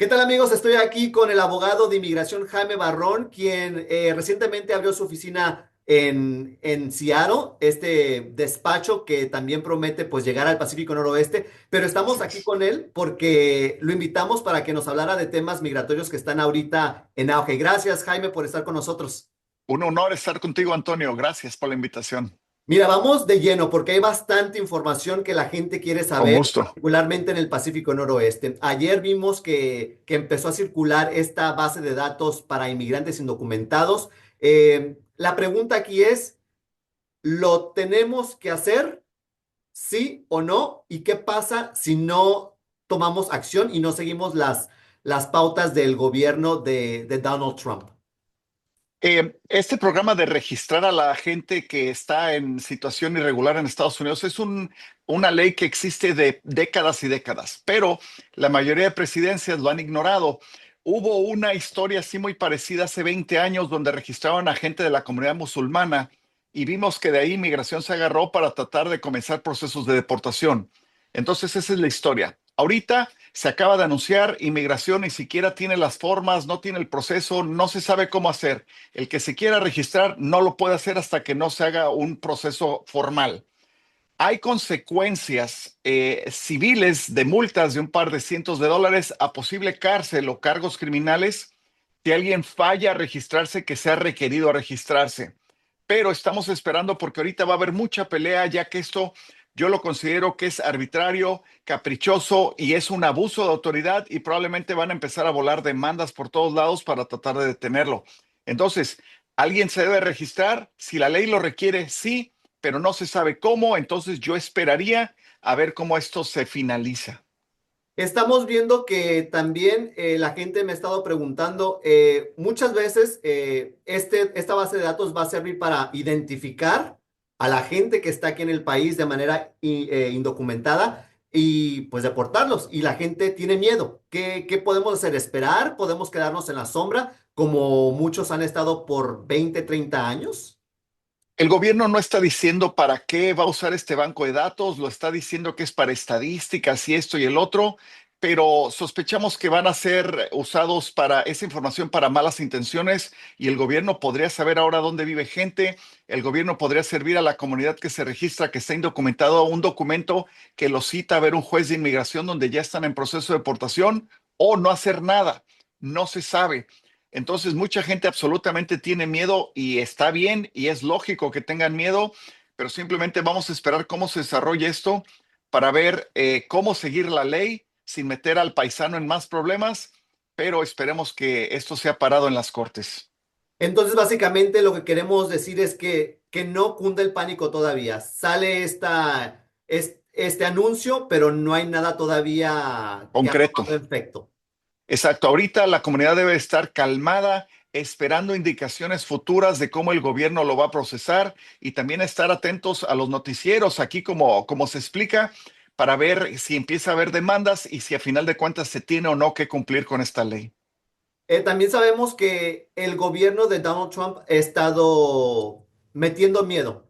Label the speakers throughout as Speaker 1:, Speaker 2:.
Speaker 1: ¿Qué tal amigos? Estoy aquí con el abogado de inmigración Jaime Barrón, quien recientemente abrió su oficina en Seattle, este despacho que también promete pues llegar al Pacífico Noroeste, pero estamos
Speaker 2: Así
Speaker 1: aquí
Speaker 2: es.
Speaker 1: con él porque lo invitamos para que nos hablara de temas migratorios que están ahorita en auge. Gracias Jaime por estar con nosotros.
Speaker 2: Un honor estar contigo, Antonio. Gracias por la invitación.
Speaker 1: Mira, vamos de lleno porque hay bastante información que la gente quiere
Speaker 2: Con
Speaker 1: saber,
Speaker 2: gusto.
Speaker 1: particularmente en el Pacífico Noroeste. Ayer vimos que empezó a circular esta base de datos para inmigrantes indocumentados. La pregunta aquí es, ¿lo tenemos que hacer? ¿Sí o no? ¿Y qué pasa si no tomamos acción y no seguimos las pautas del gobierno de Donald Trump?
Speaker 2: Este programa de registrar a la gente que está en situación irregular en Estados Unidos es una ley que existe de décadas y décadas, pero la mayoría de presidencias lo han ignorado. Hubo una historia así muy parecida hace 20 años donde registraban a gente de la comunidad musulmana y vimos que de ahí inmigración se agarró para tratar de comenzar procesos de deportación. Entonces esa es la historia. Ahorita se acaba de anunciar, inmigración ni siquiera tiene las formas, no tiene el proceso, no se sabe cómo hacer. El que se quiera registrar no lo puede hacer hasta que no se haga un proceso formal. Hay consecuencias civiles de multas de un par de cientos de dólares a posible cárcel o cargos criminales si alguien falla a registrarse, que sea requerido a registrarse. Pero estamos esperando porque ahorita va a haber mucha pelea, ya que esto yo lo considero que es arbitrario, caprichoso y es un abuso de autoridad y probablemente van a empezar a volar demandas por todos lados para tratar de detenerlo. Entonces, ¿alguien se debe registrar? Si la ley lo requiere, sí, pero no se sabe cómo, entonces yo esperaría a ver cómo esto se finaliza.
Speaker 1: Estamos viendo que también la gente me ha estado preguntando, muchas veces esta base de datos va a servir para identificar a la gente que está aquí en el país de manera indocumentada y pues deportarlos. Y la gente tiene miedo. ¿Qué podemos hacer? ¿Esperar? ¿Podemos quedarnos en la sombra como muchos han estado por 20, 30 años?
Speaker 2: El gobierno no está diciendo para qué va a usar este banco de datos, lo está diciendo que es para estadísticas y esto y el otro, pero sospechamos que van a ser usados para esa información para malas intenciones y el gobierno podría saber ahora dónde vive gente, el gobierno podría servir a la comunidad que se registra, que está indocumentado, un documento que lo cita a ver un juez de inmigración donde ya están en proceso de deportación o no hacer nada, no se sabe. Entonces, mucha gente absolutamente tiene miedo y está bien y es lógico que tengan miedo, pero simplemente vamos a esperar cómo se desarrolla esto para ver cómo seguir la ley sin meter al paisano en más problemas, pero esperemos que esto sea parado en las cortes.
Speaker 1: Entonces, básicamente lo que queremos decir es que no cunde el pánico todavía. Sale este anuncio, pero no hay nada todavía que ha
Speaker 2: Concreto.
Speaker 1: tomado efecto.
Speaker 2: Exacto. Ahorita la comunidad debe estar calmada, esperando indicaciones futuras de cómo el gobierno lo va a procesar y también estar atentos a los noticieros aquí como se explica para ver si empieza a haber demandas y si a final de cuentas se tiene o no que cumplir con esta ley.
Speaker 1: También sabemos que el gobierno de Donald Trump ha estado metiendo miedo,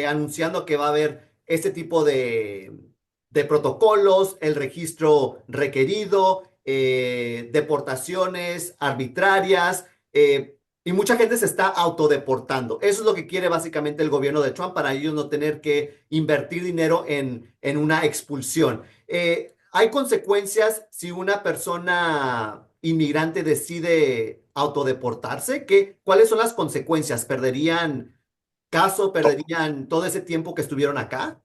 Speaker 1: anunciando que va a haber este tipo de protocolos, el registro requerido, deportaciones arbitrarias, y mucha gente se está autodeportando. Eso es lo que quiere básicamente el gobierno de Trump para ellos no tener que invertir dinero en una expulsión. ¿Hay consecuencias si una persona inmigrante decide autodeportarse? ¿Cuáles son las consecuencias? ¿Perderían caso, perderían todo ese tiempo que estuvieron acá?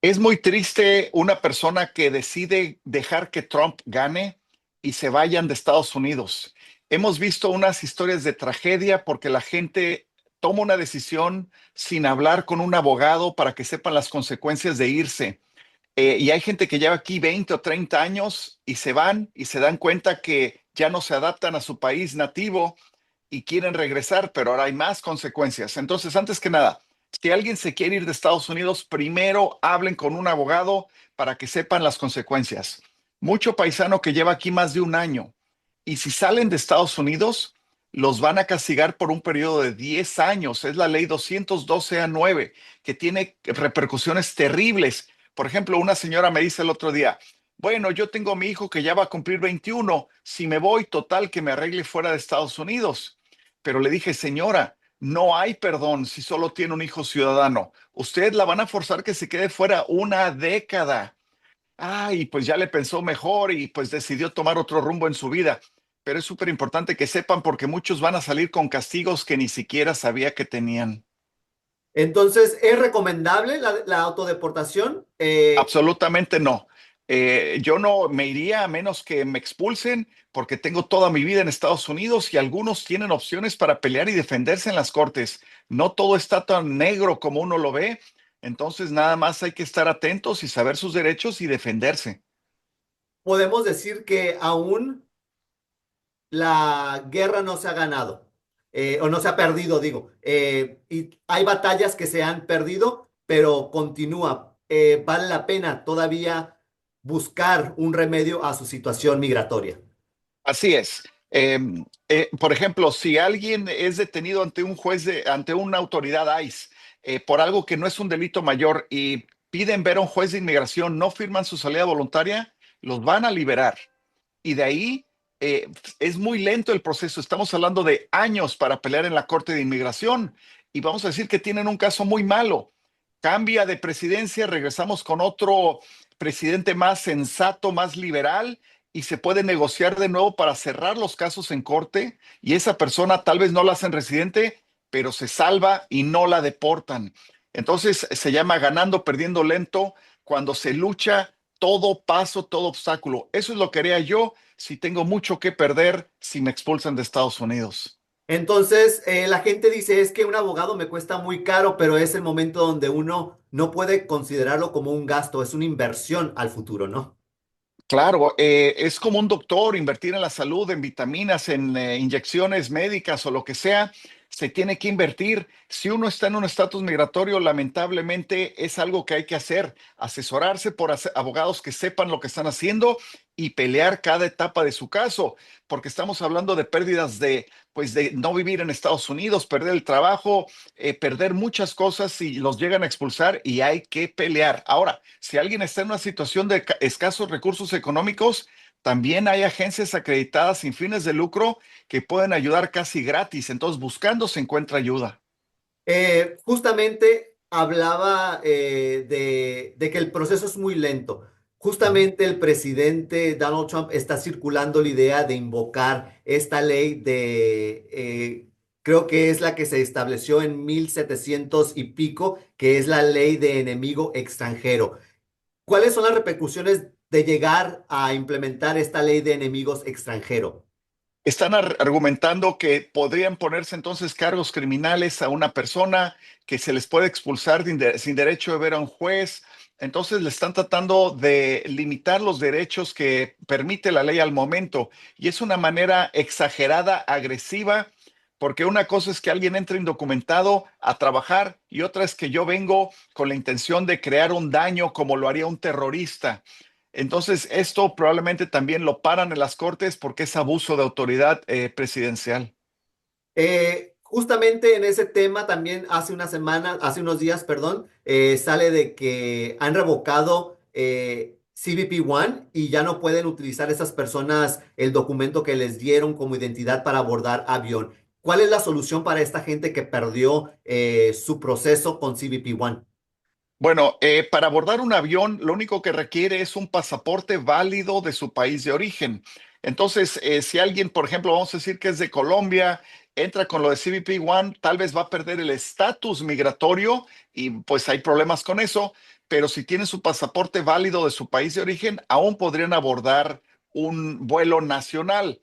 Speaker 2: Es muy triste una persona que decide dejar que Trump gane y se vayan de Estados Unidos. Hemos visto unas historias de tragedia porque la gente toma una decisión sin hablar con un abogado para que sepan las consecuencias de irse. Y hay gente que lleva aquí 20 o 30 años y se van y se dan cuenta que ya no se adaptan a su país nativo y quieren regresar, pero ahora hay más consecuencias. Entonces, antes que nada, si alguien se quiere ir de Estados Unidos, primero hablen con un abogado para que sepan las consecuencias. Mucho paisano que lleva aquí más de un año y si salen de Estados Unidos, los van a castigar por un periodo de 10 años. Es la ley 212A9 que tiene repercusiones terribles. Por ejemplo, una señora me dice el otro día, Bueno, yo tengo a mi hijo que ya va a cumplir 21. Si me voy, total, que me arregle fuera de Estados Unidos. Pero le dije, señora, no hay perdón si solo tiene un hijo ciudadano. Usted la van a forzar que se quede fuera una década. Y pues ya le pensó mejor y pues decidió tomar otro rumbo en su vida. Pero es súper importante que sepan porque muchos van a salir con castigos que ni siquiera sabía que tenían.
Speaker 1: Entonces, ¿es recomendable la autodeportación?
Speaker 2: Absolutamente no. Yo no me iría a menos que me expulsen porque tengo toda mi vida en Estados Unidos y algunos tienen opciones para pelear y defenderse en las cortes. No todo está tan negro como uno lo ve. Entonces, nada más hay que estar atentos y saber sus derechos y defenderse.
Speaker 1: Podemos decir que aún la guerra no se ha ganado, o no se ha perdido, digo. Y hay batallas que se han perdido, pero continúa. Vale la pena todavía buscar un remedio a su situación migratoria.
Speaker 2: Así es. Por ejemplo, si alguien es detenido ante un ante una autoridad ICE por algo que no es un delito mayor y piden ver a un juez de inmigración, no firman su salida voluntaria, los van a liberar. Y de ahí es muy lento el proceso. Estamos hablando de años para pelear en la Corte de Inmigración y vamos a decir que tienen un caso muy malo. Cambia de presidencia, regresamos con otro presidente más sensato, más liberal y se puede negociar de nuevo para cerrar los casos en corte y esa persona tal vez no la hacen residente, pero se salva y no la deportan. Entonces se llama ganando, perdiendo lento cuando se lucha todo paso, todo obstáculo. Eso es lo que haría yo si tengo mucho que perder si me expulsan de Estados Unidos.
Speaker 1: Entonces, la gente dice, es que un abogado me cuesta muy caro, pero es el momento donde uno no puede considerarlo como un gasto, es una inversión al futuro, ¿no?
Speaker 2: Claro, es como un doctor, invertir en la salud, en vitaminas, en inyecciones médicas o lo que sea, se tiene que invertir. Si uno está en un estatus migratorio, lamentablemente es algo que hay que hacer, asesorarse por abogados que sepan lo que están haciendo y pelear cada etapa de su caso, porque estamos hablando de pérdidas pues de no vivir en Estados Unidos, perder el trabajo, perder muchas cosas si los llegan a expulsar y hay que pelear. Ahora, si alguien está en una situación de escasos recursos económicos, también hay agencias acreditadas sin fines de lucro que pueden ayudar casi gratis. Entonces, buscando se encuentra ayuda.
Speaker 1: Justamente hablaba de que el proceso es muy lento. Justamente el presidente Donald Trump está circulando la idea de invocar esta ley creo que es la que se estableció en 1700 y pico, que es la ley de enemigo extranjero. ¿Cuáles son las repercusiones de llegar a implementar esta ley de enemigos extranjero?
Speaker 2: Están argumentando que podrían ponerse entonces cargos criminales a una persona que se les puede expulsar sin derecho de ver a un juez. Entonces le están tratando de limitar los derechos que permite la ley al momento. Y es una manera exagerada, agresiva, porque una cosa es que alguien entre indocumentado a trabajar y otra es que yo vengo con la intención de crear un daño como lo haría un terrorista. Entonces, esto probablemente también lo paran en las cortes porque es abuso de autoridad presidencial.
Speaker 1: Justamente en ese tema también hace una semana, hace unos días, perdón, sale de que han revocado CBP One y ya no pueden utilizar esas personas el documento que les dieron como identidad para abordar avión. ¿Cuál es la solución para esta gente que perdió su proceso con CBP One?
Speaker 2: Bueno, para abordar un avión, lo único que requiere es un pasaporte válido de su país de origen. Entonces, si alguien, por ejemplo, vamos a decir que es de Colombia, entra con lo de CBP One, tal vez va a perder el estatus migratorio y pues hay problemas con eso, pero si tiene su pasaporte válido de su país de origen, aún podrían abordar un vuelo nacional.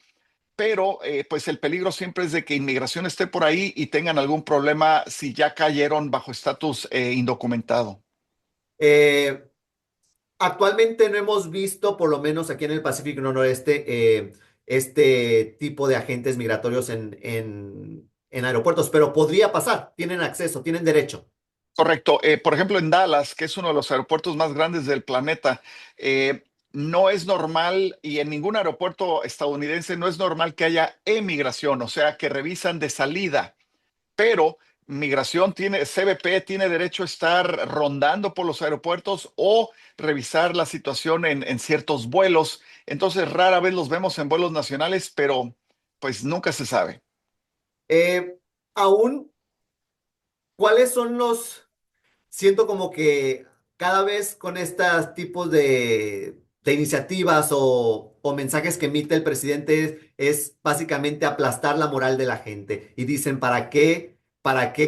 Speaker 2: Pero pues el peligro siempre es de que inmigración esté por ahí y tengan algún problema si ya cayeron bajo estatus indocumentado.
Speaker 1: Eh, Actualmente no hemos visto, por lo menos aquí en el Pacífico Noroeste, este tipo de agentes migratorios en aeropuertos, pero podría pasar. Tienen acceso, tienen derecho.
Speaker 2: Correcto. Por ejemplo, en Dallas, que es uno de los aeropuertos más grandes del planeta, no es normal y en ningún aeropuerto estadounidense no es normal que haya emigración, o sea, que revisan de salida, pero migración tiene, CBP tiene derecho a estar rondando por los aeropuertos o revisar la situación en ciertos vuelos. Entonces, rara vez los vemos en vuelos nacionales, pero pues nunca se sabe.
Speaker 1: Eh, Aún, ¿cuáles son los... Siento como que cada vez con estos tipos de iniciativas o mensajes que emite el presidente es básicamente aplastar la moral de la gente y dicen, ¿para qué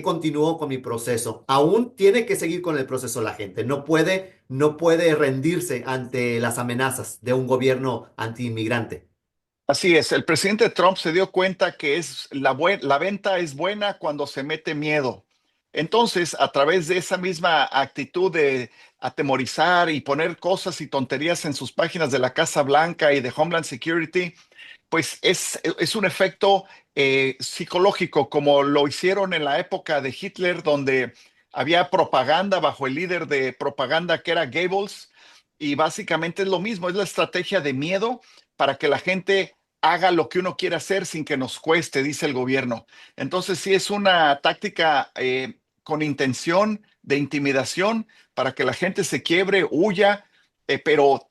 Speaker 1: continúo con mi proceso? Aún tiene que seguir con el proceso la gente, no puede rendirse ante las amenazas de un gobierno antiinmigrante.
Speaker 2: Así es, el presidente Trump se dio cuenta que es la venta es buena cuando se mete miedo. Entonces, a través de esa misma actitud de atemorizar y poner cosas y tonterías en sus páginas de la Casa Blanca y de Homeland Security, pues es un efecto psicológico, como lo hicieron en la época de Hitler, donde había propaganda bajo el líder de propaganda que era Goebbels, y básicamente es lo mismo, es la estrategia de miedo para que la gente haga lo que uno quiere hacer sin que nos cueste, dice el gobierno. Entonces sí es una táctica con intención de intimidación para que la gente se quiebre, huya, pero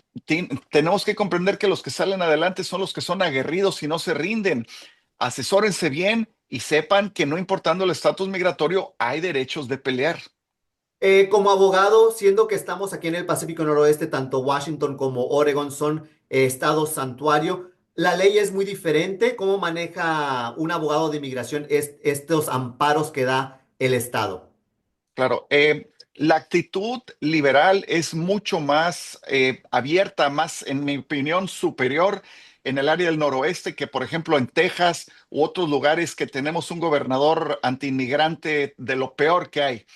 Speaker 2: tenemos que comprender que los que salen adelante son los que son aguerridos y no se rinden. Asesórense bien y sepan que no importando el estatus migratorio, hay derechos de pelear.
Speaker 1: Como abogado, siendo que estamos aquí en el Pacífico Noroeste, tanto Washington como Oregon son estados santuario, la ley es muy diferente. ¿Cómo maneja un abogado de inmigración estos amparos que da el estado?
Speaker 2: Claro, la actitud liberal es mucho más abierta, más, en mi opinión, superior en el área del noroeste que, por ejemplo, en Texas u otros lugares que tenemos un gobernador antiinmigrante de lo peor que hay.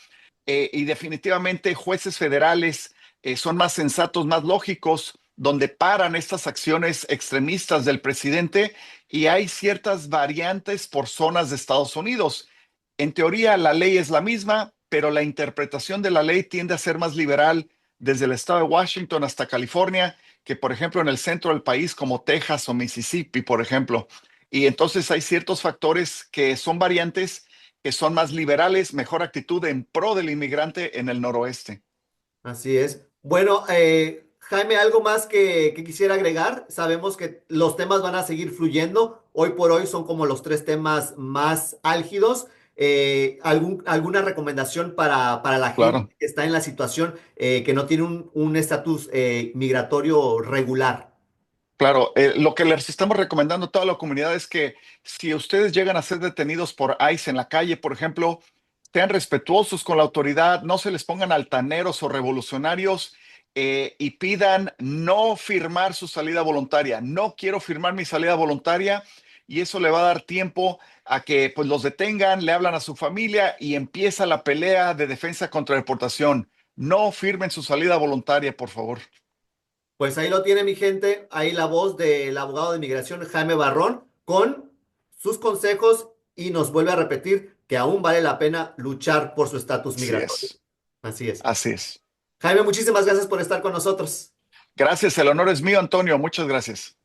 Speaker 2: Y definitivamente jueces federales son más sensatos, más lógicos, donde paran estas acciones extremistas del presidente y hay ciertas variantes por zonas de Estados Unidos. En teoría, la ley es la misma, pero la interpretación de la ley tiende a ser más liberal desde el estado de Washington hasta California, que por ejemplo en el centro del país como Texas o Mississippi, por ejemplo. Y entonces hay ciertos factores que son variantes que son más liberales, mejor actitud en pro del inmigrante en el noroeste.
Speaker 1: Así es. Bueno, Jaime, algo más que quisiera agregar. Sabemos que los temas van a seguir fluyendo. Hoy por hoy son como los tres temas más álgidos. ¿Alguna recomendación para la gente
Speaker 2: Claro.
Speaker 1: que está en la situación que no tiene un estatus migratorio regular?
Speaker 2: Claro, lo que les estamos recomendando a toda la comunidad es que si ustedes llegan a ser detenidos por ICE en la calle, por ejemplo, sean respetuosos con la autoridad, no se les pongan altaneros o revolucionarios y pidan no firmar su salida voluntaria. No quiero firmar mi salida voluntaria y eso le va a dar tiempo a que pues los detengan, le hablan a su familia y empieza la pelea de defensa contra deportación. No firmen su salida voluntaria, por favor.
Speaker 1: Pues ahí lo tiene mi gente, ahí la voz del abogado de inmigración Jaime Barrón con sus consejos y nos vuelve a repetir que aún vale la pena luchar por su estatus
Speaker 2: Así
Speaker 1: migratorio.
Speaker 2: es,
Speaker 1: Así es.
Speaker 2: así es.
Speaker 1: Jaime, muchísimas gracias por estar con nosotros.
Speaker 2: Gracias, el honor es mío, Antonio. Muchas gracias.